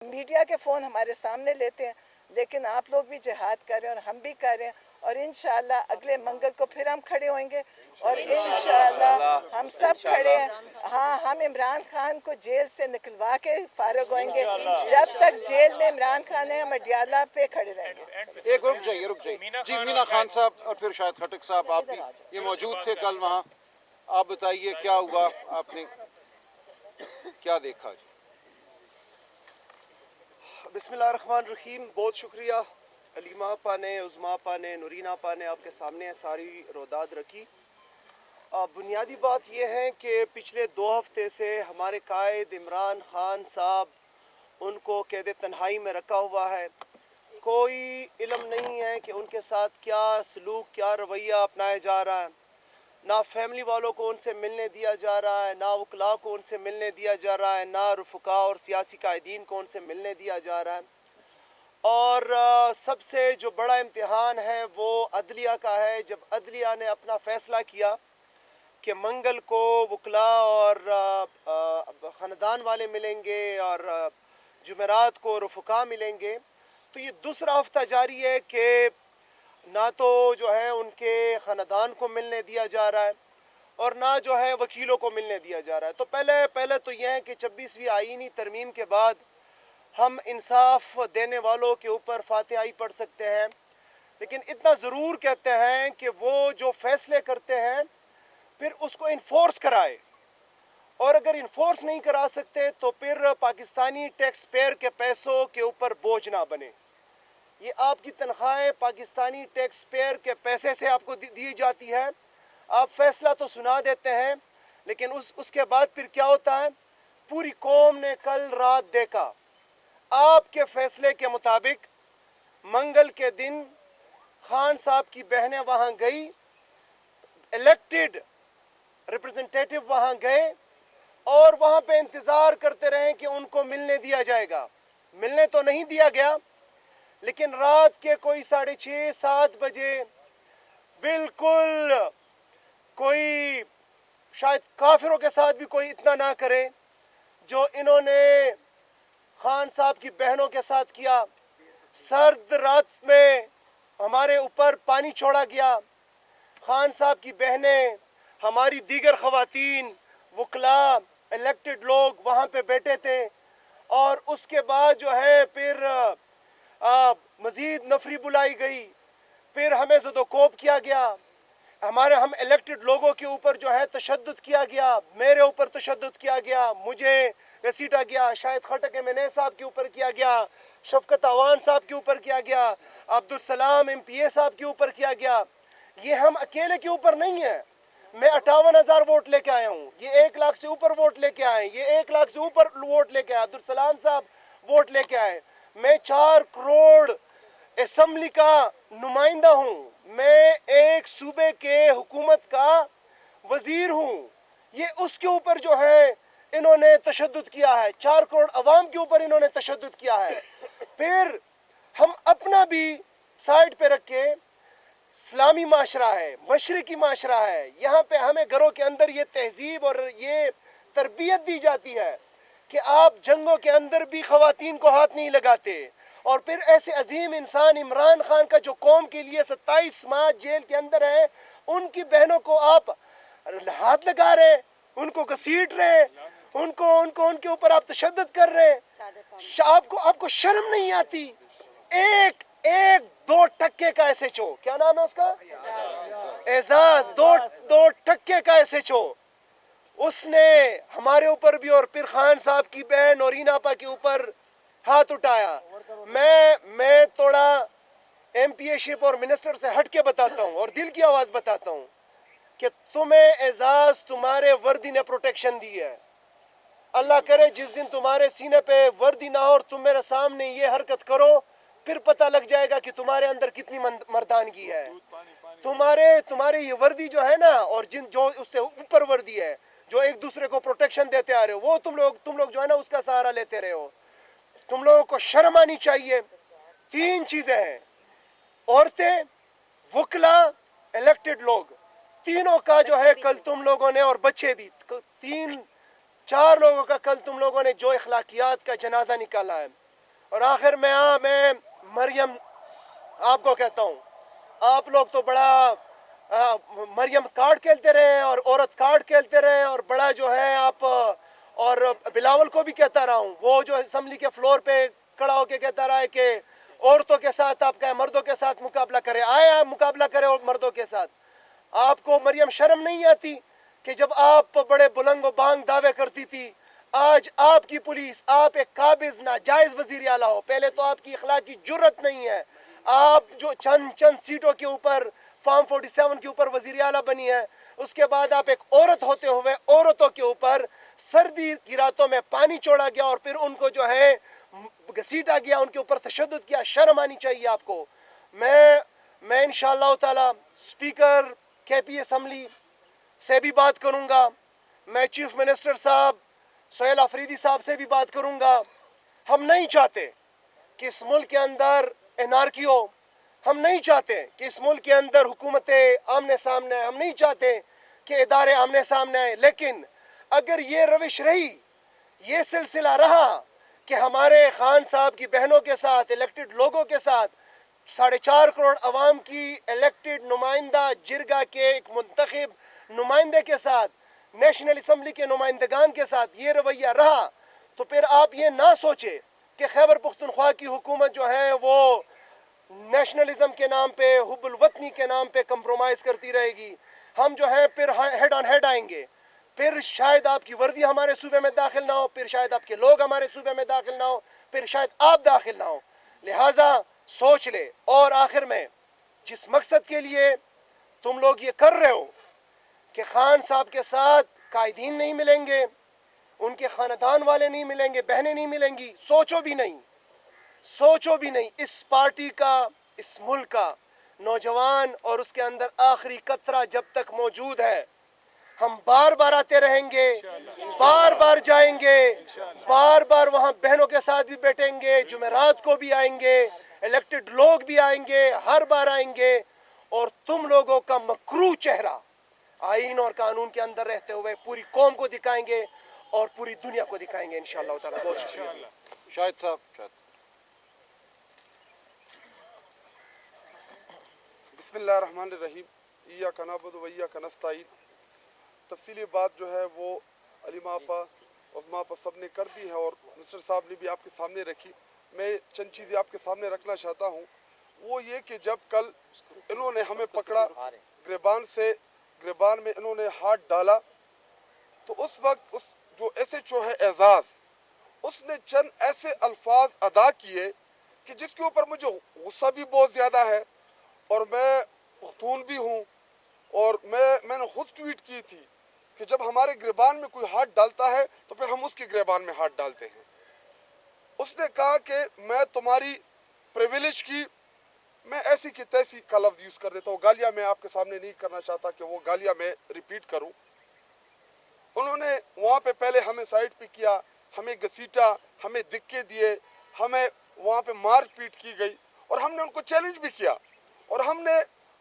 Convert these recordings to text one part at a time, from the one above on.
Media के phone हमारे सामने लेते हैं, लेकिन आप लोग भी जिहाद कर रहे हैं और हम भी कर रहे हैं, और इंशाअल्लाह अगले मंगल को फिर हम खड़े होंगे और इंशाअल्लाह हम सब खड़े हैं। हाँ, हम इमरान खान को जेल से निकलवा के फारग होंगे। जब तक जेल में इमरान खान है हम अडियाला पे खड़े रहेंगे। एक रुक जाइए जी। मीना खान साहब और फिर शायद खटक साहब, आप भी ये मौजूद थे कल वहाँ, आप बताइए क्या हुआ, आपने क्या देखा? बिस्मिल्लाहिर्रहमानिर्रहीम। बहुत शुक्रिया अलीमा आपा ने, उज़मा आपा ने, नूरीन आपा ने आपके सामने सारी रोदाद रखी। बुनियादी बात यह है कि पिछले 2 हफ्ते से हमारे कायद इमरान खान साहब, उनको कैद तन्हाई में रखा हुआ है। कोई इल्म नहीं है कि उनके साथ क्या सलूक, क्या रवैया अपनाया जा रहा है। ना फैमिली वालों को उनसे मिलने दिया जा रहा है, ना वकला को उनसे मिलने दिया जा रहा है, ना रुफ़का और सियासी कायदीन को उनसे मिलने दिया जा रहा है। और सबसे जो बड़ा इम्तिहान है वो अदलिया का है। जब अदलिया ने अपना फ़ैसला किया कि मंगल को वकला और ख़ानदान वाले मिलेंगे और जुमेरात को रुफ़का मिलेंगे, तो ये दूसरा हफ्ता जारी है कि ना तो जो है उनके ख़ानदान को मिलने दिया जा रहा है और ना जो है वकीलों को मिलने दिया जा रहा है। तो पहले तो यह है कि 26वीं आईनी तरमीम के बाद हम इंसाफ देने वालों के ऊपर फातिहाई पढ़ सकते हैं, लेकिन इतना ज़रूर कहते हैं कि वो जो फ़ैसले करते हैं फिर उसको इन्फोर्स कराए, और अगर इन्फोर्स नहीं करा सकते तो फिर पाकिस्तानी टैक्स पेयर के पैसों के ऊपर बोझ ना बने। ये आपकी तनख्वाहें पाकिस्तानी टैक्स पेयर के पैसे से आपको दी जाती है। आप फैसला तो सुना देते हैं, लेकिन उसके बाद फिर क्या होता है? पूरी कौम ने कल रात देखा, आपके फैसले के मुताबिक मंगल के दिन खान साहब की बहनें वहाँ गई, इलेक्टेड रिप्रेजेंटेटिव वहाँ गए और वहाँ पे इंतज़ार करते रहे कि उनको मिलने दिया जाएगा। मिलने तो नहीं दिया गया, लेकिन रात के कोई 6:30-7 बजे बिल्कुल कोई, शायद काफिरों के साथ भी कोई इतना ना करे जो इन्होंने खान साहब की बहनों के साथ किया। सर्द रात में हमारे ऊपर पानी छोड़ा गया। खान साहब की बहनें, हमारी दीगर ख़वातीन, वकला, इलेक्टेड लोग वहाँ पे बैठे थे, और उसके बाद जो है फिर मज़ीद नफरी बुलाई गई, फिर हमें ज़दोकोब किया गया, हम इलेक्टेड लोगों के ऊपर जो है तशद्दुद किया गया, मेरे ऊपर तशद्दुद किया गया, मुझे घसीटा गया, शायद खटक एमएनए साहब के ऊपर किया गया, शफकत अवान साहब के ऊपर किया गया, अब्दुल सलाम एमपीए साहब के ऊपर किया गया। ये हम अकेले के ऊपर नहीं है। मैं 58,000 वोट लेके आया हूँ, ये 1 लाख से ऊपर वोट लेके आए, ये 1 लाख से ऊपर वोट लेके आए, अब्दुल सलाम साहब वोट लेके आए। मैं 4 करोड़ असम्बली का नुमाइंदा हूँ, मैं एक सूबे के हुकूमत का वजीर हूँ। ये उसके ऊपर जो है इन्होंने तशद्दुद किया है, 4 करोड़ अवाम के ऊपर इन्होंने तशद्दुद किया है। फिर हम अपना भी साइड पे रख के, इस्लामी माशरा है, मशरकी माशरा है, यहाँ पे हमें घरों के अंदर ये तहजीब और ये तरबियत दी जाती है कि आप जंगों के अंदर भी ख़वातीन को हाथ नहीं लगाते। और फिर ऐसे अजीम इंसान इमरान खान का जो कौम के लिए 27 माह जेल के अंदर है, उनकी बहनों को आप हाथ लगा रहे, उनको घसीट रहे, उनके ऊपर आप तशद्दुद कर रहे। आपको शर्म नहीं आती? एक 2 टक्के का एसएचओ, क्या नाम है उसका, एजाज, 2 टक्के का एसएचओ, उसने हमारे ऊपर भी और फिर खान साहब की बहन नूरीन आपा के ऊपर हाथ उठाया। मैं थोड़ा एमपीए शिप और मिनिस्टर से हट के बताता हूँ और दिल की आवाज़ बताता हूँ कि तुम्हें एजाज तुम्हारे वर्दी ने प्रोटेक्शन दी है। अल्लाह करे जिस दिन तुम्हारे सीने पे वर्दी ना हो और तुम मेरे सामने ये हरकत करो, फिर पता लग जाएगा कि तुम्हारे अंदर कितनी मर्दानगी है। तुम्हारे ये वर्दी जो है ना, और जो उससे ऊपर वर्दी है, जो एक दूसरे को प्रोटेक्शन देते आ रहे हो, वो तुम लोग जो है ना उसका सहारा लेते रहे हो। तुम लोगों को शर्म आनी चाहिए। 3 चीजें हैं, औरतें, वकला, इलेक्टेड लोग, तीनों का जो है कल तुम लोगों ने, और बच्चे भी, 3-4 लोगों का कल तुम लोगों ने जो इखलाकियात का जनाजा निकाला है। اور آخر میں مریم آپ کو کہتا ہوں، آپ لوگ تو بڑا مریم کارڈ کھیلتے رہے اور عورت کارڈ کھیلتے رہے، اور بڑا جو ہے آپ، اور بلاول کو بھی کہتا رہا ہوں، وہ جو اسمبلی کے فلور پہ کھڑا ہو کے کہتا رہا ہے کہ عورتوں کے ساتھ آپ کا مردوں کے ساتھ مقابلہ کرے، آیا مقابلہ کرے اور مردوں کے ساتھ۔ آپ کو مریم شرم نہیں آتی کہ جب آپ بڑے بلند و بانگ دعوے کرتی تھی، آج آپ کی پولیس، آپ ایک قابض ناجائز وزیر اعلیٰ ہو، پہلے تو آپ کی اخلاقی جرت نہیں ہے، آپ جو چند سیٹوں کے اوپر فارم 47 کے اوپر وزیر اعلیٰ بنی ہے، اس کے بعد آپ ایک عورت ہوتے ہوئے عورتوں کے اوپر سردی کی راتوں میں پانی چھوڑا گیا اور پھر ان کو جو ہے گھسیٹا گیا، ان کے اوپر تشدد کیا۔ شرم آنی چاہیے آپ کو۔ میں انشاءاللہ تعالی اسپیکر کے پی اسمبلی سے بھی بات کروں گا، میں چیف منسٹر صاحب سہیل آفریدی صاحب سے بھی بات کروں گا۔ ہم نہیں چاہتے کہ اس ملک کے اندر انارکی ہو، ہم نہیں چاہتے کہ اس ملک کے اندر حکومتیں آمنے سامنے آئیں، ہم نہیں چاہتے کہ ادارے آمنے سامنے آئیں، لیکن اگر یہ روش رہی، یہ سلسلہ رہا کہ ہمارے خان صاحب کی بہنوں کے ساتھ، الیکٹڈ لوگوں کے ساتھ، 4.5 کروڑ عوام کی الیکٹڈ نمائندہ جرگہ کے ایک منتخب نمائندے کے ساتھ، نیشنل اسمبلی کے نمائندگان کے ساتھ یہ رویہ رہا، تو پھر آپ یہ نہ سوچے کہ خیبر پختونخوا کی حکومت جو ہے وہ نیشنلزم کے نام پہ، حب الوطنی کے نام پہ کمپرومائز کرتی رہے گی۔ ہم جو ہے پھر ہیڈ آن ہیڈ آئیں گے، پھر شاید آپ کی وردی ہمارے صوبے میں داخل نہ ہو، پھر شاید آپ کے لوگ ہمارے صوبے میں داخل نہ ہو، پھر شاید آپ داخل نہ ہو۔ لہٰذا سوچ لے۔ اور آخر میں، جس مقصد کے لیے تم لوگ یہ کر رہے ہو کہ خان صاحب کے ساتھ قائدین نہیں ملیں گے، ان کے خاندان والے نہیں ملیں گے، بہنیں نہیں ملیں گی، سوچو بھی نہیں، سوچو بھی نہیں۔ اس پارٹی کا، اس ملک کا نوجوان اور اس کے اندر آخری قطرہ جب تک موجود ہے، ہم بار بار آتے رہیں گے، بار بار جائیں گے، بار بار وہاں بہنوں کے ساتھ بھی بیٹھیں گے، جمعرات کو بھی آئیں گے، الیکٹڈ لوگ بھی آئیں گے، ہر بار آئیں گے، اور تم لوگوں کا مکروہ چہرہ آئین اور قانون کے اندر رہتے ہوئے پوری قوم کو دکھائیں گے اور پوری دنیا کو دکھائیں گے انشاءاللہ تعالی۔ بہت شکریہ۔ شاہد صاحب، بسم اللہ الرحمن الرحیم۔ ایاک نعبد و ایاک نستعین۔ تفصیلی بات جو ہے وہ علیمہ آپا، عظمیٰ آپا سب نے کر دی ہے اور منسٹر صاحب نے بھی آپ کے سامنے رکھی۔ میں چند چیزیں آپ کے سامنے رکھنا چاہتا ہوں، وہ یہ کہ جب کل انہوں نے ہمیں پکڑا گریبان میں انہوں نے ہاتھ ڈالا، تو اس وقت اس جو ایس ایچ او ہے اعزاز، اس نے چند ایسے الفاظ ادا کیے کہ جس کے اوپر مجھے غصہ بھی بہت زیادہ ہے، اور میں پختون بھی ہوں، اور میں نے خود ٹویٹ کی تھی کہ جب ہمارے گریبان میں کوئی ہاتھ ڈالتا ہے تو پھر ہم اس کے گریبان میں ہاتھ ڈالتے ہیں۔ اس نے کہا کہ میں تمہاری پریویلیج کی، میں ایسی کی تیسی کا لفظ یوز کر دیتا ہوں، گالیاں میں آپ کے سامنے نہیں کرنا چاہتا کہ وہ گالیاں میں ریپیٹ کروں۔ انہوں نے وہاں پہ پہلے ہمیں سائڈ پہ کیا، ہمیں گھسیٹا، ہمیں دھکے دیے، ہمیں وہاں پہ مار پیٹ کی گئی، اور ہم نے ان کو چیلنج بھی کیا، اور ہم نے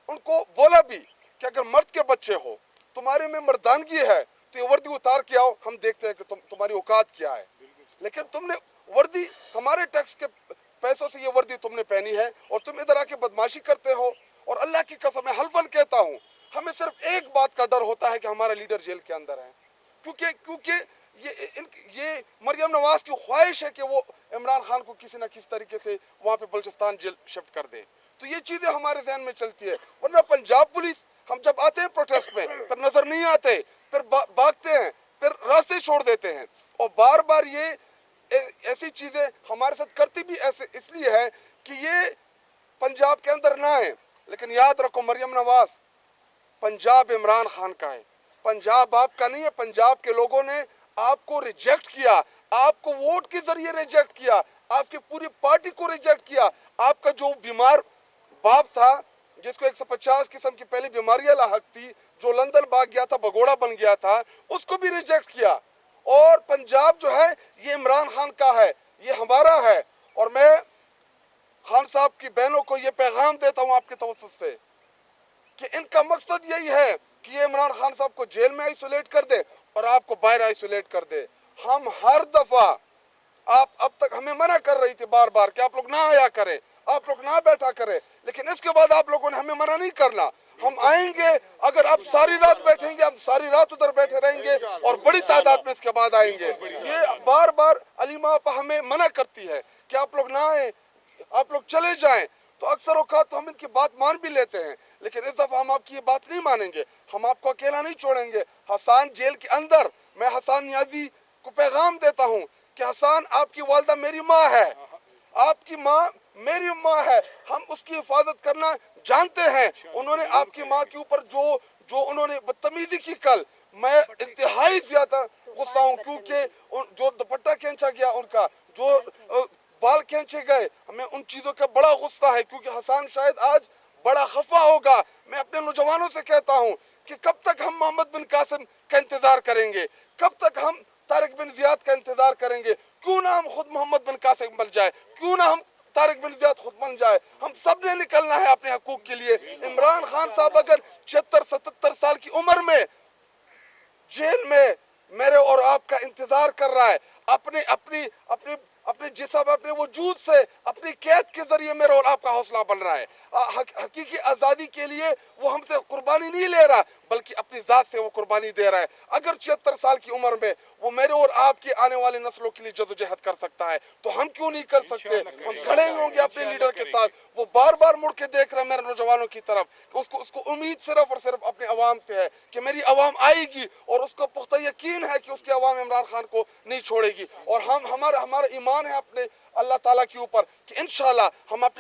ان کو بولا بھی کہ اگر مرد کے بچے ہو، تمہارے میں مردانگی ہے تو یہ وردی اتار کے آؤ، ہم دیکھتے ہیں کہ تمہاری اوقات کیا ہے۔ لیکن تم نے وردی ہمارے ٹیکس کے پیسوں سے یہ وردی تم نے پہنی ہے، اور تم ادھر آ کے بدماشی کرتے ہو، اور اللہ کی قسم میں حلفاً کہتا ہوں، ہمیں صرف ایک بات کا ڈر ہوتا ہے کہ ہمارا لیڈر جیل کے اندر ہے، کیونکہ یہ مریم نواز کی خواہش ہے کہ وہ عمران خان کو کسی نہ کسی طریقے سے وہاں پہ بلوچستان جیل شفٹ کر دے۔ تو یہ چیزیں ہمارے ذہن میں چلتی ہے، ورنہ پنجاب پولیس، ہم جب آتے ہیں پروٹیسٹ میں پھر نظر نہیں آتے، پھر بھاگتے ہیں، پھر راستے چھوڑ دیتے ہیں، اور بار بار یہ ایسی چیزیں ہمارے ساتھ کرتی بھی ایسے اس لیے ہے کہ یہ پنجاب کے اندر نہ آئیں۔ لیکن یاد رکھو، مریم نواز، پنجاب عمران خان کا ہے، پنجاب آپ کا نہیں ہے۔ پنجاب کے لوگوں نے آپ کو ریجیکٹ کیا، آپ کو ووٹ کے ذریعے ریجیکٹ کیا، آپ کی پوری پارٹی کو ریجیکٹ کیا۔ آپ کا جو بیمار باپ تھا، جس کو 150 قسم کی پہلی بیماریاں لاحق تھی، جو لندن بھاگ گیا تھا، بگوڑا بن گیا تھا، اس کو بھی ریجیکٹ کیا۔ اور پنجاب جو ہے یہ عمران خان کا ہے، یہ ہمارا ہے۔ اور میں خان صاحب کی بہنوں کو یہ پیغام دیتا ہوں آپ کے توسط سے کہ ان کا مقصد یہی ہے کہ یہ عمران خان صاحب کو جیل میں آئسولیٹ کر دے اور آپ کو باہر آئسولیٹ کر دے۔ ہم ہر دفعہ आप अब तक हमें मना कर रही थी बार बार कि आप लोग ना आया करें, आप लोग ना बैठा करें, लेकिन इसके बाद आप लोगों ने हमें मना नहीं करना। हम आएंगे, अगर आप सारी रात बैठेंगे हम सारी रात उधर बैठे रहेंगे और बड़ी तादाद में इसके बाद आएंगे। ये बार बार अलीमा आपा हमें मना करती है कि आप लोग ना आए, आप लोग चले जाएं, तो अक्सर औकात तो हम इनकी बात मान भी लेते हैं, लेकिन इस दफ़ा हम आपकी ये बात नहीं मानेंगे, हम आपको अकेला नहीं छोड़ेंगे। हसन जेल के अंदर, मैं हसन नियाजी को पैगाम देता हूँ कि हसन आपकी वालदा मेरी माँ है, आपकी माँ मेरी माँ है, हम उसकी हिफाजत करना जानते हैं। उन्होंने आपकी माँ के ऊपर जो उन्होंने बदतमीजी की कल, मैं इंतहाई ज्यादा गुस्सा हूँ, क्योंकि जो दुपट्टा खींचा गया उनका, जो बाल खींचे गए, हमें उन चीज़ों का बड़ा गुस्सा है, क्योंकि हसन शायद आज बड़ा खफा होगा। मैं अपने नौजवानों से कहता हूँ कि कब तक हम मोहम्मद बिन कासिम का इंतज़ार करेंगे, कब तक हम तारिक बिन ज़ियाद का इंतज़ार करेंगे? क्यों ना हम खुद मोहम्मद बिन कासिम बन जाए, क्यों ना हम तारिक बिन ज़ियाद खुद बन जाए। हम सब ने निकलना है अपने हकूक़ के लिए। इमरान खान साहब अगर 76-77 साल की उम्र में जेल में मेरे और आपका इंतजार कर रहा है, अपने अपनी अपनी अपने जिस्म, अपने वजूद से, अपनी कैद के जरिए मेरे और आपका हौसला बन रहा है। हकीकी आज़ादी के लिए वो हमसे कुर्बानी नहीं ले रहा, बल्कि अपनी ज़ात से वो कुर्बानी दे रहा है। अगर 76 साल की उम्र में वो मेरे और आपकी आने वाली नस्लों के लिए जदोजहद कर सकता है, तो हम क्यों नहीं कर सकते? हम खड़े होंगे अपने लीडर के साथ। वो बार बार मुड़ के देख रहे हैं मेरे नौजवानों की तरफ, कि उसको उम्मीद सिर्फ और सिर्फ अपने अवाम से है कि मेरी अवाम आएगी, और उसको पुख्ता यकीन है कि उसकी अवाम इमरान खान को नहीं छोड़ेगी। और हमारा ईमान है अपने अल्लाह ताला के ऊपर कि इंशाल्लाह हम अपनी